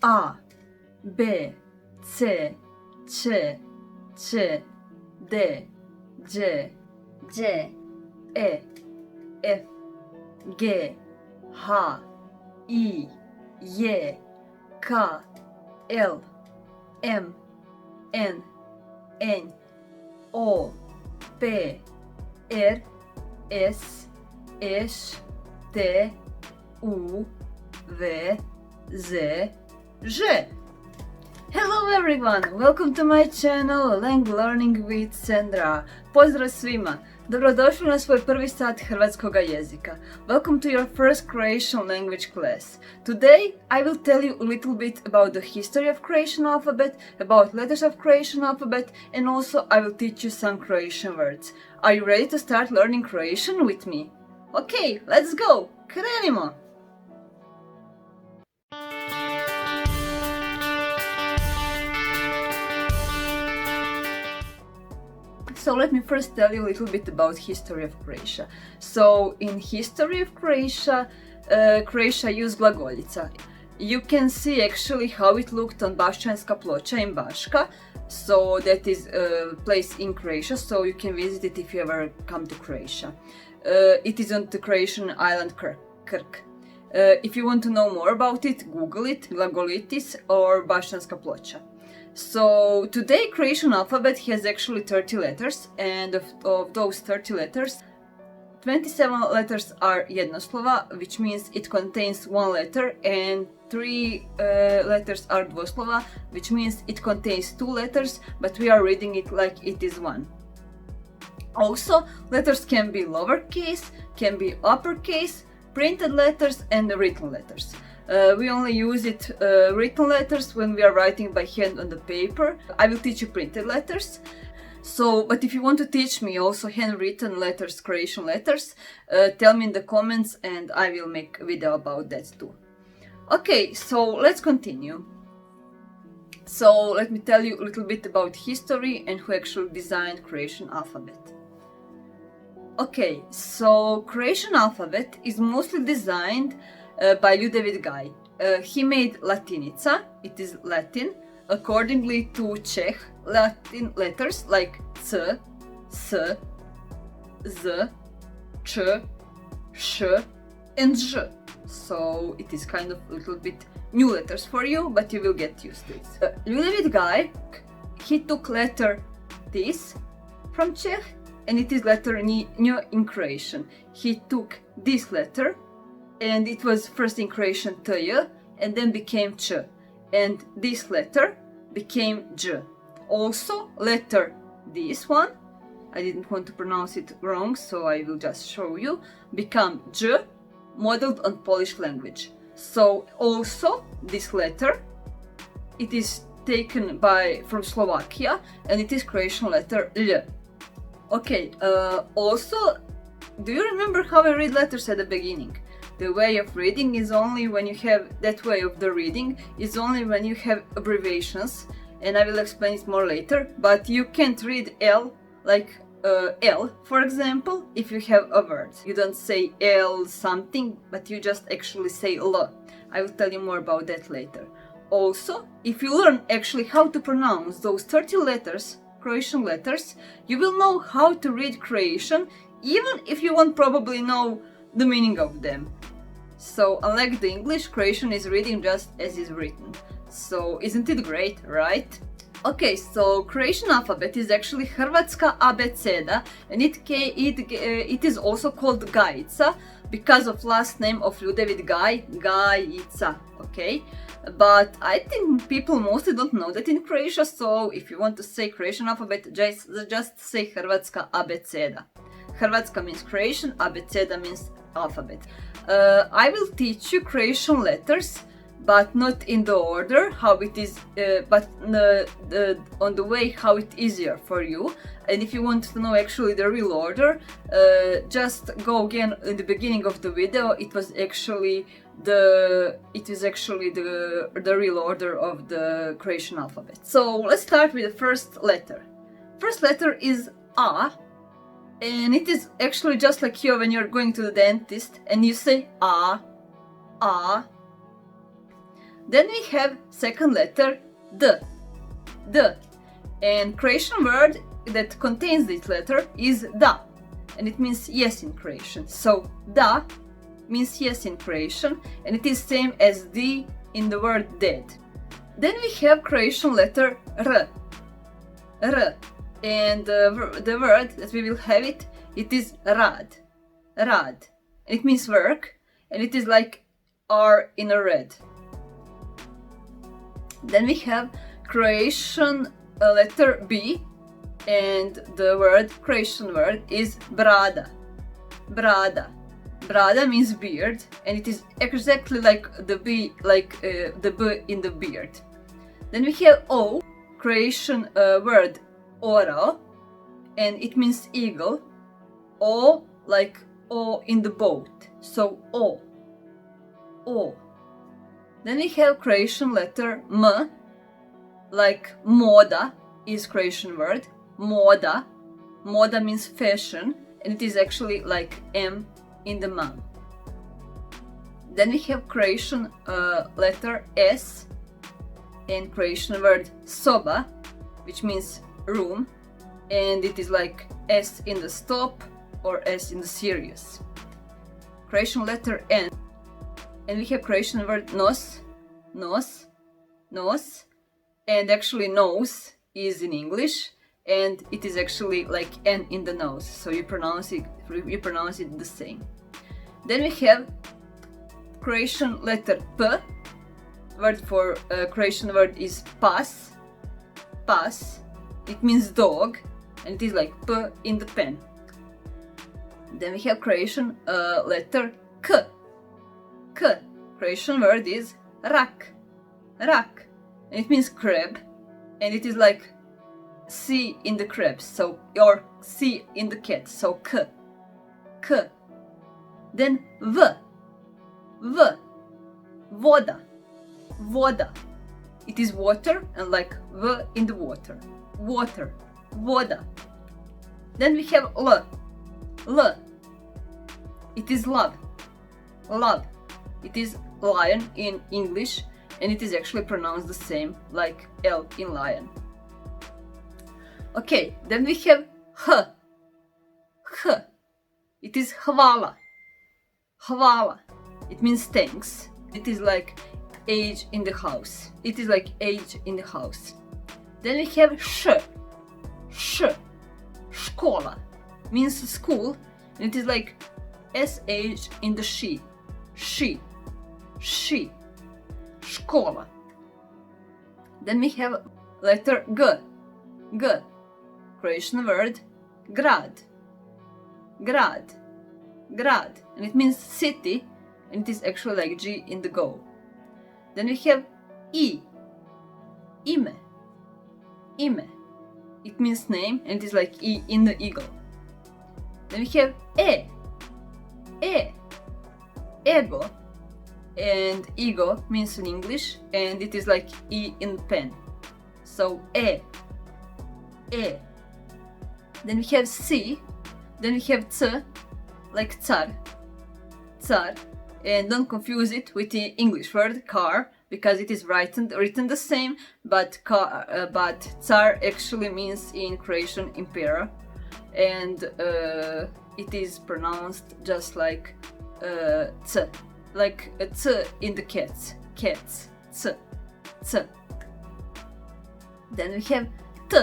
A, B, C, Č, Č, D, Đ, Đ, E, F, G, H, I, J, K, L, M, N, N, O, P, R, S, Š, T, U, V, Z, Ž. Hello everyone, welcome to my channel Learning with Sandra. Pozdrav svima, dobrodošli na svoj prvi sat hrvatskoga jezika. Welcome to your first Croatian language class. Today I will tell you a little bit about the history of Croatian alphabet, about letters of Croatian alphabet, and also I will teach you some Croatian words. Are you ready to start learning Croatian with me? Okay, let's go! Krenimo! So let me first tell you a little bit about history of Croatia. So in history of Croatia, Croatia used glagoljica. You can see actually how it looked on Bašćanska ploča in Baška. So that is a place in Croatia, so you can visit it if you ever come to Croatia. It is on the Croatian island Krk. If you want to know more about it, Google it, glagolitis or Bašćanska ploča. So today Croatian alphabet has actually 30 letters, and of those 30 letters, 27 letters are jednoslova, which means it contains one letter, and 3 letters are dvoslova, which means it contains 2 letters, but we are reading it like it is one. Also, letters can be lowercase, can be uppercase, printed letters and written letters. We only use it written letters when we are writing by hand on the paper. I will teach you printed letters. So, but if you want to teach me also handwritten letters, Croatian letters, tell me in the comments and I will make a video about that too. Okay, so let's continue. So let me tell you a little bit about history and who actually designed Croatian alphabet. Okay, so Croatian alphabet is mostly designed by Ljudevit Gaj. He made Latinica, it is Latin, accordingly to Czech Latin letters like C, S, Z, Č, Š and Ž. So it is kind of a little bit new letters for you, but you will get used to it. Ljudevit Gaj, he took letter this from Czech, and it is letter Ň in Croatian. He took this letter, and it was first in Croatian Tj, and then became Č, and this letter became Đ. Also, letter this one, I didn't want to pronounce it wrong, so I will just show you, become Đ, modeled on Polish language. So also this letter, it is taken from Slovakia, and it is Croatian letter Lj. Okay, also, do you remember how I read letters at the beginning? The way of reading is only when you have that way of the reading is only when you have abbreviations, and I will explain it more later, but you can't read L like L, for example, if you have a word. You don't say L something, but you just actually say L. I will tell you more about that later. Also, if you learn actually how to pronounce those 30 letters, Croatian letters, you will know how to read Croatian, even if you won't probably know the meaning of them. So, unlike the English, Croatian is reading just as is written. So, isn't it great, right? Okay, so Croatian alphabet is actually hrvatska abeceda, and it is also called Gajica because of last name of Ljudevit Gaj, Gajica, okay? But I think people mostly don't know that in Croatia, so if you want to say Croatian alphabet, just say hrvatska abeceda. Hrvatska means Croatian, abeceda means alphabet. I will teach you Croatian letters, but not in the order how it is, but on the way how it easier for you. And if you want to know actually the real order, just go again in the beginning of the video. It was actually the real order of the Croatian alphabet. So let's start with the first letter. First letter is A. And it is actually just like you when you're going to the dentist and you say A. Then we have second letter D. D. And Croatian word that contains this letter is da. And it means yes in Croatian. So da means yes in Croatian, and it is same as D in the word dead. Then we have Croatian letter R. R. And the word that we will have it is rad. Rad. It means work, and it is like R in a red. Then we have Croatian letter B, and the Croatian word is brada. Brada. Brada means beard, and it is exactly like the B, the B in the beard. Then we have O, Croatian word ora, and it means eagle. O like O in the boat, so O. O. Then we have Croatian letter M, like moda is Croatian word. Moda. Moda means fashion, and it is actually like M in the man. Then we have Croatian letter S, and Croatian word soba, which means room, and it is like S in the stop or S in the serious. Croatian letter N, and we have Croatian word nos, nos, nos, and actually nose is in English, and it is actually like N in the nose, so you pronounce it the same. Then we have Croatian letter P. Word for Croatian word is pas. Pas. It means dog, and it is like P in the pen. Then we have Croatian letter K. K. Croatian word is rak. Rak. And it means crab, and it is like C in the crabs, so or C in the cat, so K. K. Then V. V. Voda. Voda. It is water, and like V in the water. Water. Voda. Then we have L. L. It is love. Love. It is lion in English, and it is actually pronounced the same like L in lion. Okay, then we have H. H. It is hvala. Hvala. It means thanks. It is like age in the house. It is like age in the house. Then we have sh. Sh. Škola means school, and it is like sh in the she. She. She. Škola. Then we have letter G. G. Croatian word grad. Grad. Grad. And it means city, and it is actually like G in the go. Then we have I. Ime. Ime. It means name, and it is like I in the eagle. Then we have E. E. Ego. And ego means in English, and it is like I in the pen. So E. E. Then we have C. Then we have C, like car. Car. And don't confuse it with the English word car, because it is written the same, but car actually means in Croatian emperor, and it is pronounced just like c, like a c in the cats, c, c. Then we have t,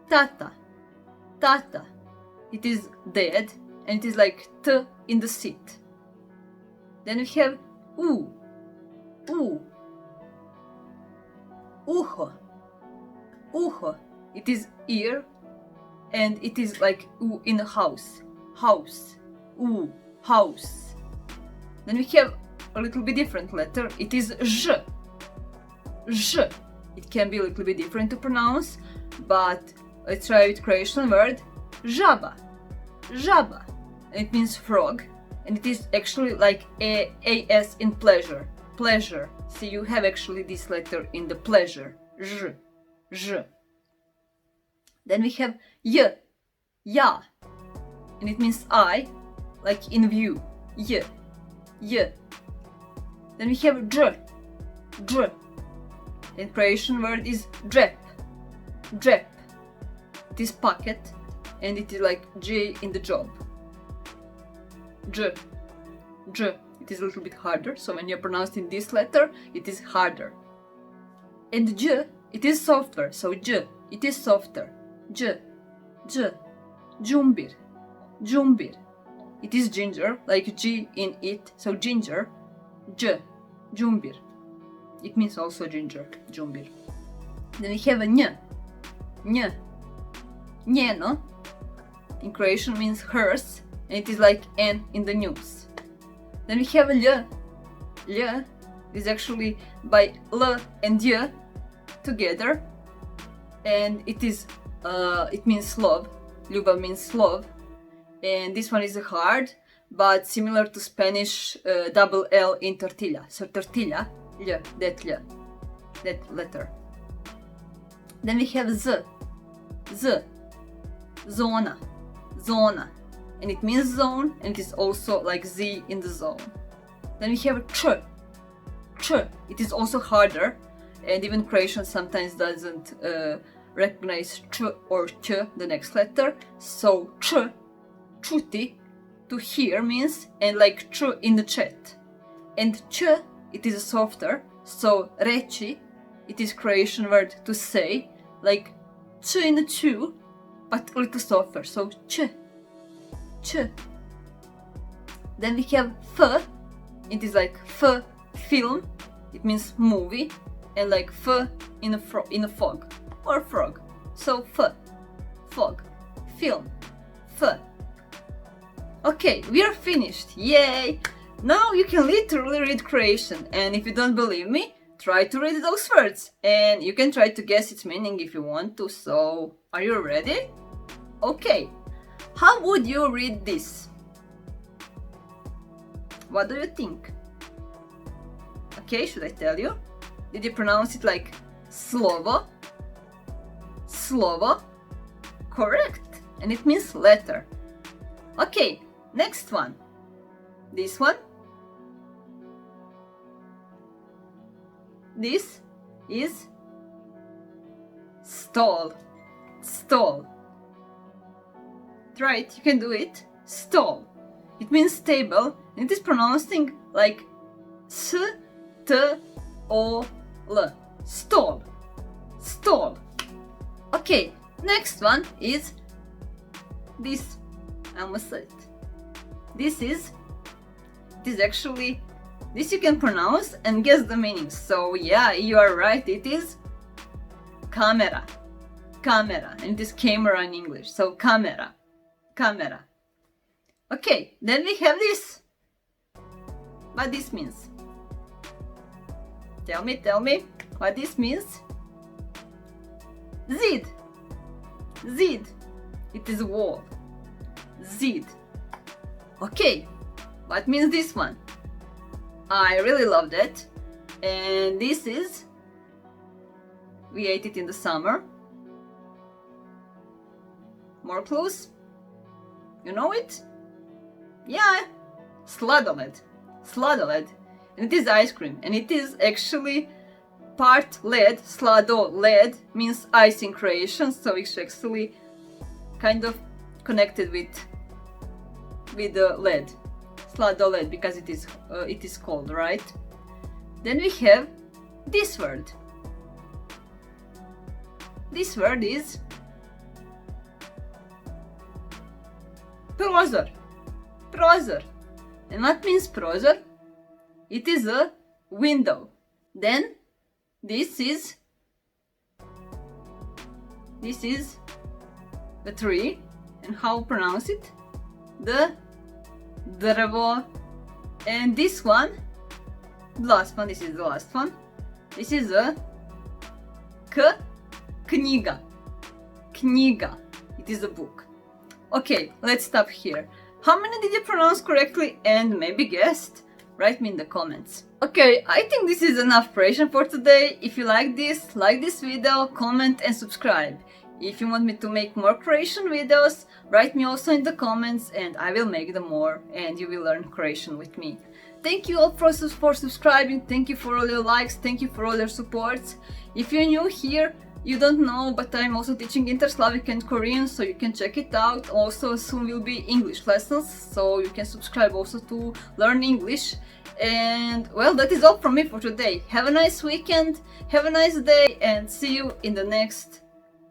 tata, tata. It is dead, and it is like t in the seat. Then we have u, uho, uho. It is ear, and it is like u in a house, house, u, house. Then we have a little bit different letter. It is ž, ž. It can be a little bit different to pronounce, but let's try with Croatian word žaba, žaba. It means frog, and it is actually like as in pleasure, pleasure. So you have actually this letter in the pleasure, ž, ž. Then we have y, ja, and it means I, like in view, y, y. Then we have dž. And Croatian word is džep. It is pocket, and it is like J in the job. Dž. It is a little bit harder, so when you're pronouncing this letter, it is harder. And đ, it is softer, so đ, it is softer. Đ. ĐUMBIR. It is ginger, like G in it, so ginger. Đ. ĐUMBIR. It means also ginger, ĐUMBIR. Then we have a nj. Njeno. In Croatian means hers, and it is like N in the news. Then we have lj. Lj is actually by L and J together, and it means love. Ljubav means love, and this one is hard, but similar to Spanish double L in tortilla. So tortilla, lj, that letter. Then we have z. Zona, and it means zone, and it is also like Z in the zone. Then we have č. It is also harder, and even Croatian sometimes doesn't recognize č or č, the next letter. So č, čuti, to hear means, and like č in the chat. And č, it is softer, so reći, it is Croatian word to say, like č in the chew, but a little softer, so č. Then we have f. It is like f, film, it means movie, and like f in a fog, or frog. So f, fog, film, f. Okay, we are finished, yay! Now you can literally read Croatian, and if you don't believe me, try to read those words, and you can try to guess its meaning if you want to. So, are you ready? Okay, how would you read this? What do you think? Okay, should I tell you? Did you pronounce it like slovo? Slovo? Correct, and it means letter. Okay, next one. This one. This is stall. Right, you can do it. Stall. It means stable, and it is pronouncing like s, t, o, l. Stall. Okay, next one is this. I almost said it. This is actually, this you can pronounce and guess the meaning. So yeah, you are right, it is camera, and it is camera in English, so camera. Okay, then we have this. What this means? Tell me what this means. Zid. It is wall. Zid. Okay, what means this one? I really love that. And this is, we ate it in the summer. More clues? You know it? Yeah, sladoled. And it is ice cream, and it is actually part led. Sladoled means ice in Croatian, so it's actually kind of connected with the lead. Sladoled, because it is cold, right? Then we have this word. This word is prozor. And what means prozor? It is a window. Then this is the tree, and how pronounce it? The Dobro. And this one, the last one, this is the last one. This is a knjiga. It is a book. Okay, let's stop here. How many did you pronounce correctly and maybe guessed? Write me in the comments. Okay, I think this is enough Croatian for today. If you like this video, comment and subscribe. If you want me to make more Croatian videos, write me also in the comments and I will make them more and you will learn Croatian with me. thank you all for subscribing, thank you for all your likes, thank you for all your supports. If you're new here, you don't know, but I'm also teaching Inter-Slavic and Korean, so you can check it out. Also soon will be English lessons, so you can subscribe also to learn English. And well, that is all from me for today. Have a nice weekend, have a nice day, and see you in the next,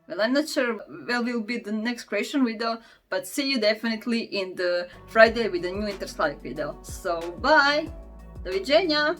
well, I'm not sure when will be the next Croatian video, but see you definitely in the Friday with the new Inter-Slavic video. So bye! Doviđenja!